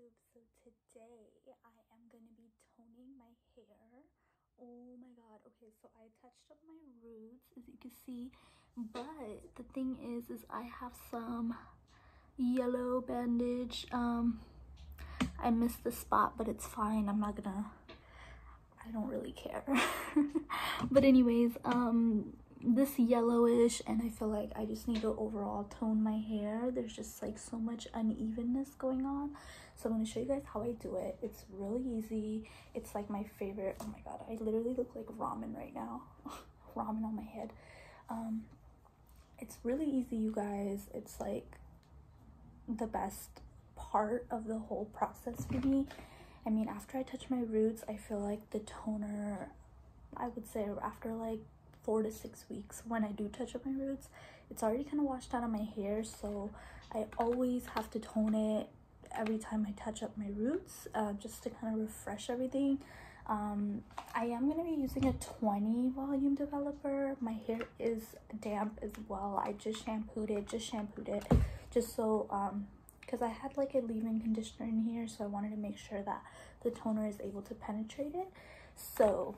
YouTube. So today I am going to be toning my hair. Oh my god. Okay, so I touched up my roots, as you can see, but the thing is I have some yellow bandage. I missed the spot, but it's fine. I don't really care. But anyways, this yellowish, and I feel like I just need to overall tone my hair. There's just like so much unevenness going on, so I'm going to show you guys how I do it. It's really easy. It's like my favorite. Oh my god, I literally look like ramen right now. Ramen on my head. It's really easy, you guys. It's like the best part of the whole process for me. I mean, after I touch my roots, I feel like the toner, I would say after like 4 to 6 weeks, when I do touch up my roots, it's already kind of washed out of my hair, so I always have to tone it every time I touch up my roots, just to kind of refresh everything. I am going to be using a 20 volume developer. My hair is damp as well. I just shampooed it just so because I had like a leave-in conditioner in here, so I wanted to make sure that the toner is able to penetrate it. So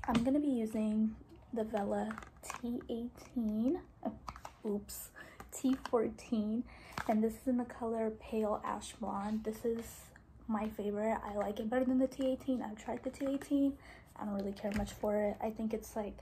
I'm going to be using the Wella T-14, T-14, and this is in the color Pale Ash Blonde. This is my favorite. I like it better than the T-18. I've tried the T-18. I don't really care much for it. I think it's like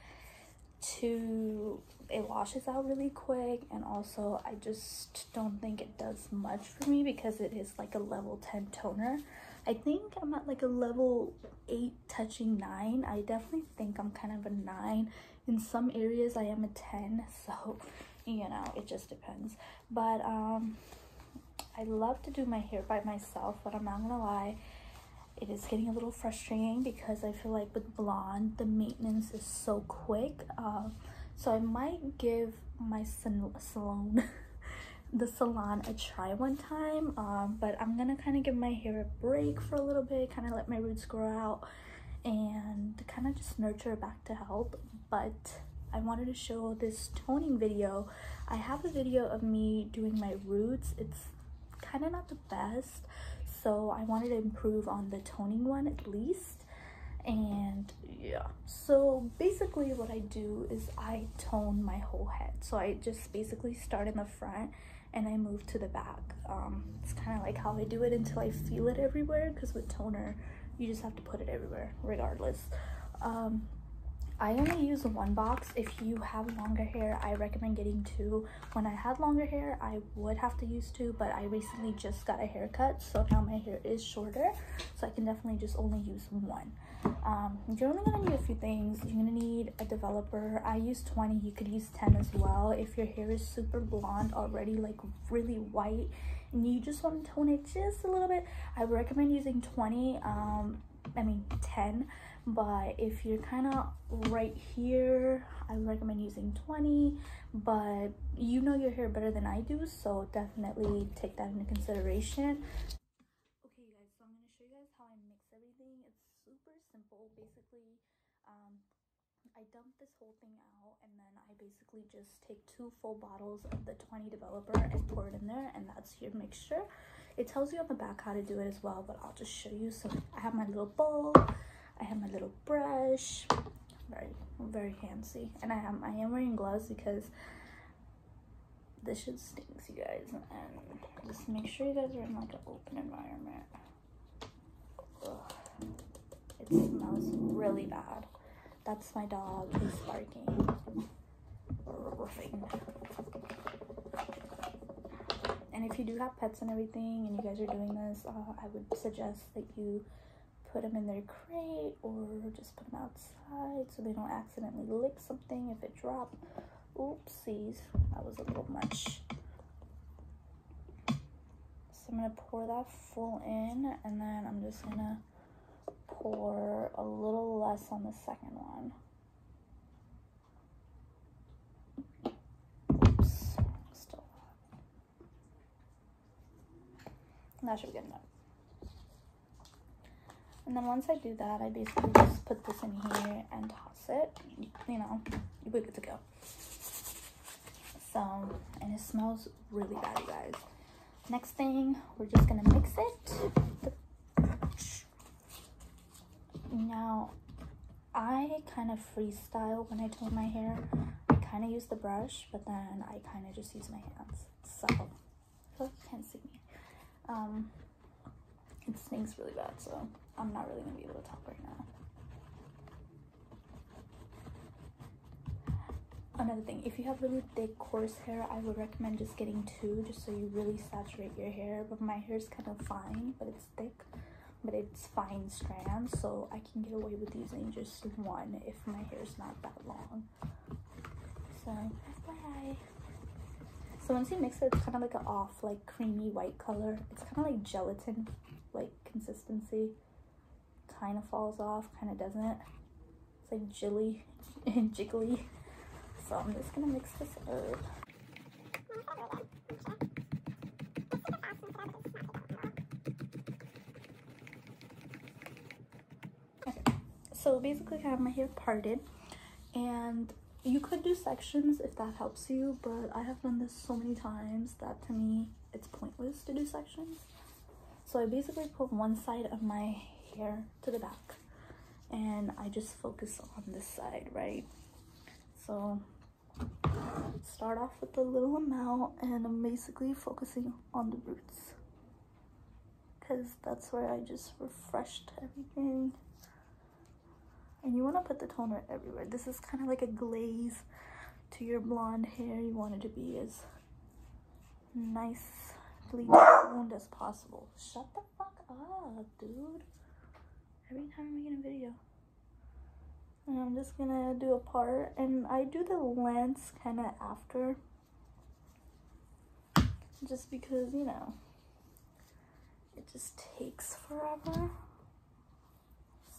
it washes out really quick, and also I just don't think it does much for me because it is like a level 10 toner. I think I'm at like a level 8 touching 9. I definitely think I'm kind of a 9. In some areas I am a 10, so you know, it just depends. But I love to do my hair by myself, but I'm not gonna lie, it is getting a little frustrating because I feel like with blonde, the maintenance is so quick. So I might give my salon a try one time, but I'm gonna kind of give my hair a break for a little bit, kind of let my roots grow out and kind of just nurture it back to health. But I wanted to show this toning video. I have a video of me doing my roots. It's kind of not the best, so I wanted to improve on the toning one at least. And yeah, so basically what I do is I tone my whole head. So I just basically start in the front and I move to the back. It's kind of like how I do it until I feel it everywhere, because with toner you just have to put it everywhere regardless. I only use one box. If you have longer hair, I recommend getting 2. When I had longer hair, I would have to use 2, but I recently just got a haircut, so now my hair is shorter, so I can definitely just only use 1. You're only gonna need a few things. You're gonna need a developer. I use 20. You could use 10 as well. If your hair is super blonde already, like really white, and you just want to tone it just a little bit, I would recommend using 20. 10, but if you're kind of right here, I would recommend using 20. But you know your hair better than I do, so definitely take that into consideration. Okay, you guys, so I'm going to show you guys how I mix everything. It's super simple. Basically, I dump this whole thing out, and then I basically just take 2 full bottles of the 20 developer and pour it in there, and that's your mixture. It tells you on the back how to do it as well, but I'll just show you. So I have my little bowl, I have my little brush, very fancy, and I am wearing gloves because this shit stinks, you guys. And just make sure you guys are in like an open environment. Ugh. It smells really bad. That's my dog. He's barking. And if you do have pets and everything, and you guys are doing this, I would suggest that you put them in their crate or just put them outside so they don't accidentally lick something if it dropped. Oopsies, that was a little much. So I'm gonna pour that full in, and then I'm just gonna pour a little less on the second one. Oops, still hot. That should be good enough. And then once I do that, I basically just put this in here and toss it. You know, you're good to go. So, and it smells really bad, you guys. Next thing, we're just gonna mix it. kind of freestyle when I tone my hair. I kind of use the brush, but then I kind of just use my hands. So, you can't see me. It stinks really bad, so I'm not really gonna be able to talk right now. Another thing, if you have really thick, coarse hair, I would recommend just getting 2, just so you really saturate your hair. But my hair is kind of fine, but it's thick, but it's fine strands, so I can get away with using just 1 if my hair is not that long. So, FYI. So once you mix it, it's kind of like an off, like creamy white color. It's kind of like gelatin, like consistency. Kind of falls off, kind of doesn't. It's like jelly and jiggly. So I'm just gonna mix this up. Okay, so basically I have my hair parted, and you could do sections if that helps you, but I have done this so many times that to me it's pointless to do sections. So I basically put one side of my hair to the back, and I just focus on this side, right? So start off with a little amount, and I'm basically focusing on the roots because that's where I just refreshed everything. And you want to put the toner everywhere. This is kind of like a glaze to your blonde hair. You want it to be as nicely toned as possible. Shut the fuck up, dude. Every time I'm making a video. And I'm just gonna do a part, and I do the lens kind of after, just because, you know, it just takes forever.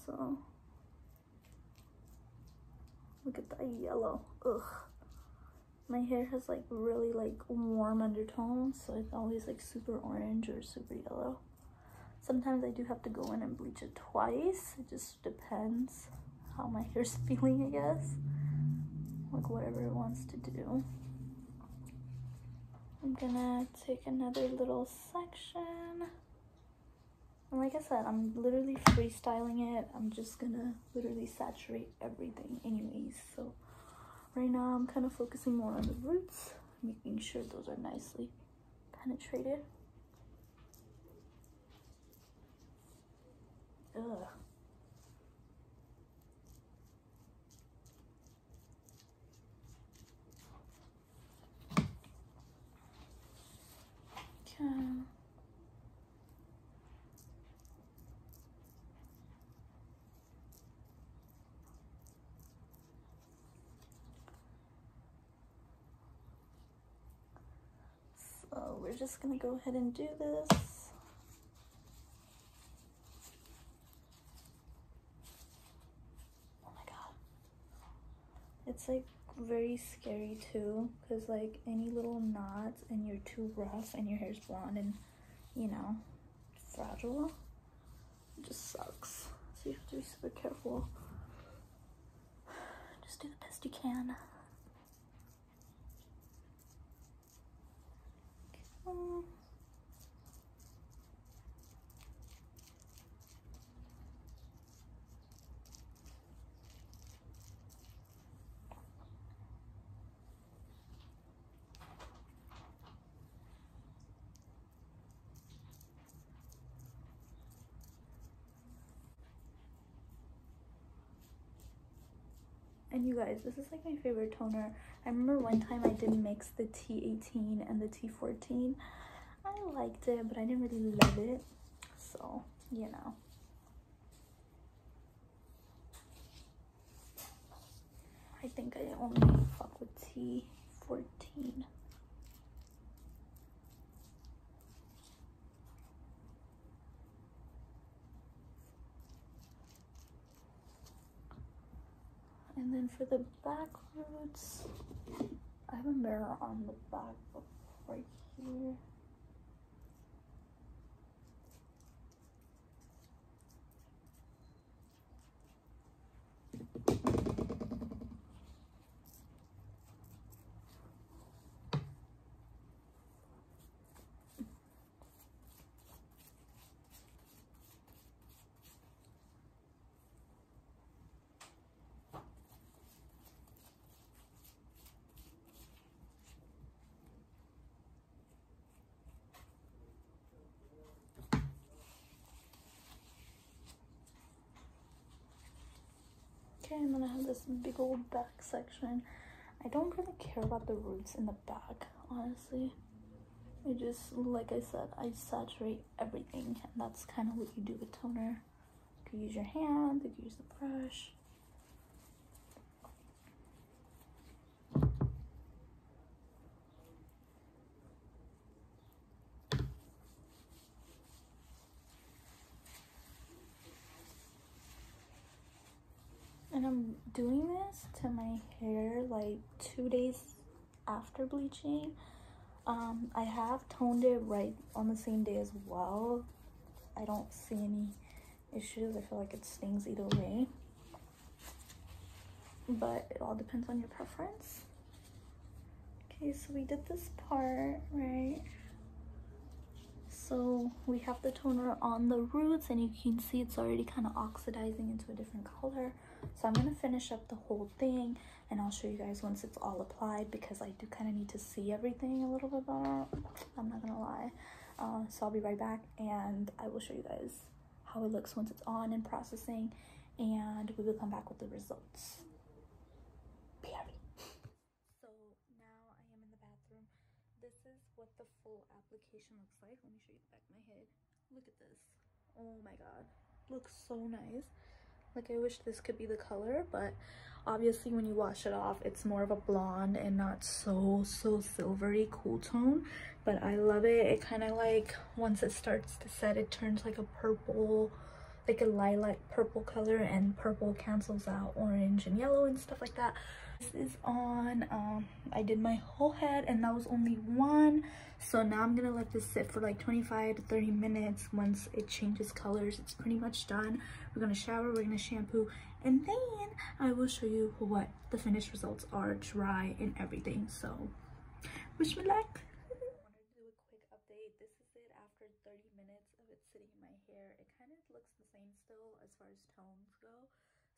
So look at that yellow. Ugh, my hair has like really like warm undertones, so it's always like super orange or super yellow. Sometimes I do have to go in and bleach it twice. It just depends how my hair's feeling, I guess. Like whatever it wants to do. I'm gonna take another little section. And like I said, I'm literally freestyling it. I'm just gonna literally saturate everything anyways. So right now I'm kind of focusing more on the roots, making sure those are nicely penetrated. Ugh. Okay. So we're just gonna go ahead and do this. Oh my god. It's like very scary too, because like any little knots and you're too rough and your hair's blonde and, you know, fragile, it just sucks. So you have to be super careful. Just do the best you can. Okay. And you guys, this is like my favorite toner. I remember one time I did mix the T-18 and the T-14. I liked it, but I didn't really love it. So, you know. I think I only fuck with T-14. And then for the back roots, I have a mirror on the back right here. Okay, and then I have this big old back section. I don't really care about the roots in the back, honestly. I just, like I said, I saturate everything, and that's kind of what you do with toner. You can use your hand, you can use the brush. And I'm doing this to my hair like 2 days after bleaching. I have toned it right on the same day as well. I don't see any issues. I feel like it stings either way, but it all depends on your preference. Okay, so we did this part, right? So we have the toner on the roots, and you can see it's already kind of oxidizing into a different color. So I'm going to finish up the whole thing, and I'll show you guys once it's all applied, because I do kind of need to see everything a little bit better. I'm not going to lie. So I'll be right back, and I will show you guys how it looks once it's on and processing, and we will come back with the results. Be happy. So now I am in the bathroom. This is what the full application looks like. Let me show you the back of my head. Look at this. Oh my god, looks so nice. Like, I wish this could be the color, but obviously when you wash it off, it's more of a blonde and not so silvery cool tone. But I love it. It kind of, like, once it starts to set, it turns like a purple, like a lilac purple color, and purple cancels out orange and yellow and stuff like that. This is on. I did my whole head, and that was only one. So now I'm gonna let this sit for like 25 to 30 minutes. Once it changes colors, it's pretty much done. We're gonna shower, we're gonna shampoo, and then I will show you what the finished results are, dry and everything. So wish me luck. I wanted to do a quick update. This is it after 30 minutes of it sitting in my hair. It kind of looks the same still as far as tones go.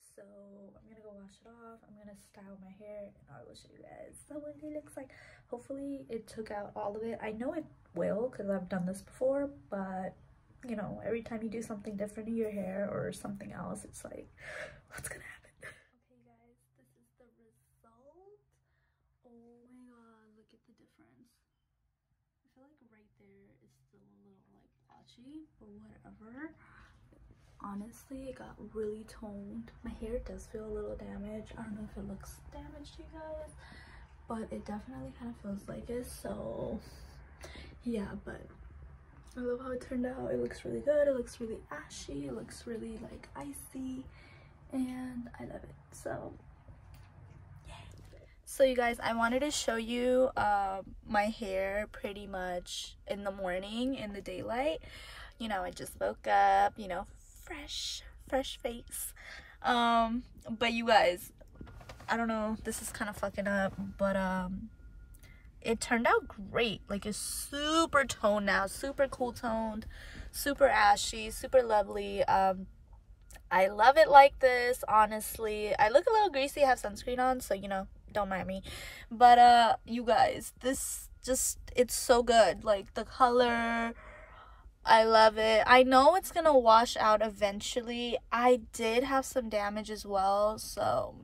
So I'm gonna go wash it off. I'm gonna style my hair, and I will show you guys what it looks like. Hopefully it took out all of it. I know it will, because I've done this before, but you know, every time you do something different in your hair or something else, it's like, what's gonna happen? Okay guys, this is the result. Oh my god, look at the difference. I feel like right there is still a little like blotchy, but whatever. Honestly, it got really toned. My hair does feel a little damaged. I don't know if it looks damaged to you guys, but it definitely kind of feels like it. So yeah, but I love how it turned out. It looks really good. It looks really ashy. It looks really like icy, and I love it. So yay. So you guys, I wanted to show you my hair pretty much in the morning, in the daylight. You know, I just woke up, you know, fresh face. But you guys, I don't know, this is kind of fucking up, but it turned out great. Like, it's super toned now, super cool toned, super ashy, super lovely. I love it like this, honestly. I look a little greasy, I have sunscreen on, so you know, don't mind me. But you guys, this just, it's so good. Like, the color, I love it. I know it's gonna wash out eventually. I did have some damage as well, so,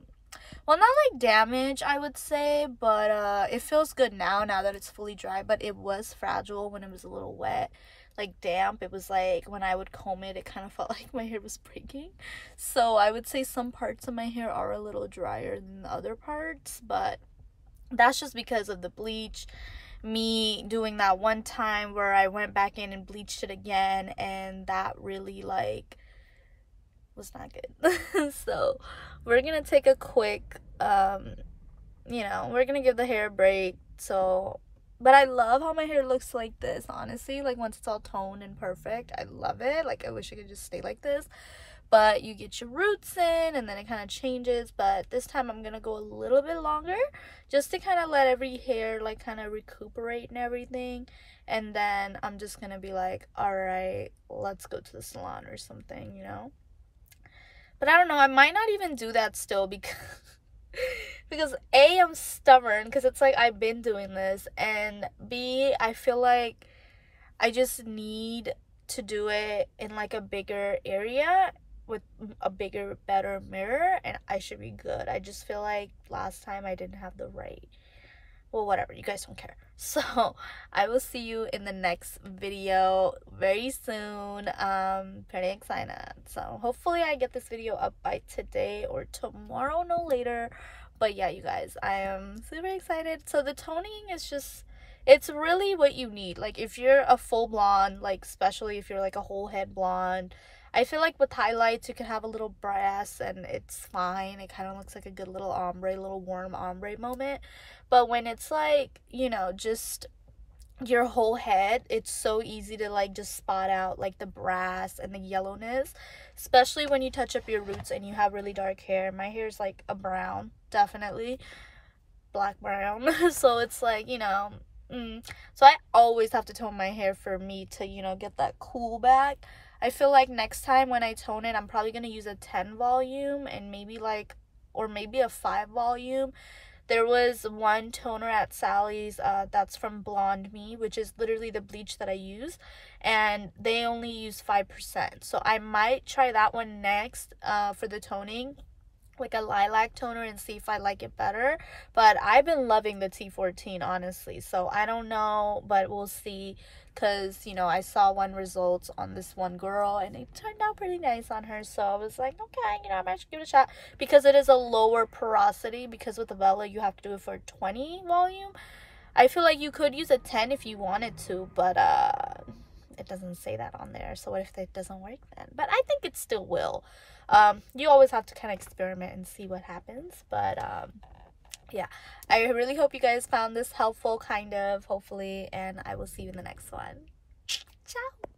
well, not like damage, I would say, but it feels good now that it's fully dry. But it was fragile when it was a little wet, like damp. It was like when I would comb it, it kind of felt like my hair was breaking. So I would say some parts of my hair are a little drier than the other parts, but that's just because of the bleach. Me doing that one time where I went back in and bleached it again, and that really, like, was not good. So we're gonna take a quick you know, we're gonna give the hair a break. So, but I love how my hair looks like this, honestly. Like, once it's all toned and perfect, I love it. Like, I wish it could just stay like this, but you get your roots in and then it kind of changes. But this time I'm gonna go a little bit longer, just to kind of let every hair like kind of recuperate and everything. And then I'm just gonna be like, all right, let's go to the salon or something, you know. But I don't know, I might not even do that still, because A, I'm stubborn, because it's like I've been doing this, and B, I feel like I just need to do it in like a bigger area, with a bigger, better mirror, and I should be good. I just feel like last time I didn't have the right, well, whatever, you guys don't care. So I will see you in the next video very soon. Pretty excited. So hopefully I get this video up by today or tomorrow, no later. But yeah, you guys, I am super excited. So the toning is just, it's really what you need. Like if you're a full blonde, like especially if you're like a whole head blonde, I feel like with highlights you can have a little brass and it's fine. It kind of looks like a good little ombre, little warm ombre moment. But when it's like, you know, just your whole head, it's so easy to like just spot out like the brass and the yellowness, especially when you touch up your roots and you have really dark hair. My hair is like a brown, definitely black brown. So it's like, you know, so I always have to tone my hair for me to, you know, get that cool back. I feel like next time when I tone it, I'm probably gonna use a 10 volume and maybe like, or maybe a 5 volume. There was one toner at Sally's that's from Blonde Me, which is literally the bleach that I use, and they only use 5%. So I might try that one next for the toning, like a lilac toner, and see if I like it better. But I've been loving the T-14, honestly, so I don't know, but we'll see, because, you know, I saw one results on this one girl and it turned out pretty nice on her. So I was like, okay, you know, I might give it a shot, because it is a lower porosity, because with the Wella you have to do it for 20 volume. I feel like you could use a 10 if you wanted to, but it doesn't say that on there. So what if it doesn't work then? But I think it still will. You always have to kind of experiment and see what happens. But yeah, I really hope you guys found this helpful, kind of, hopefully, and I will see you in the next one. Ciao.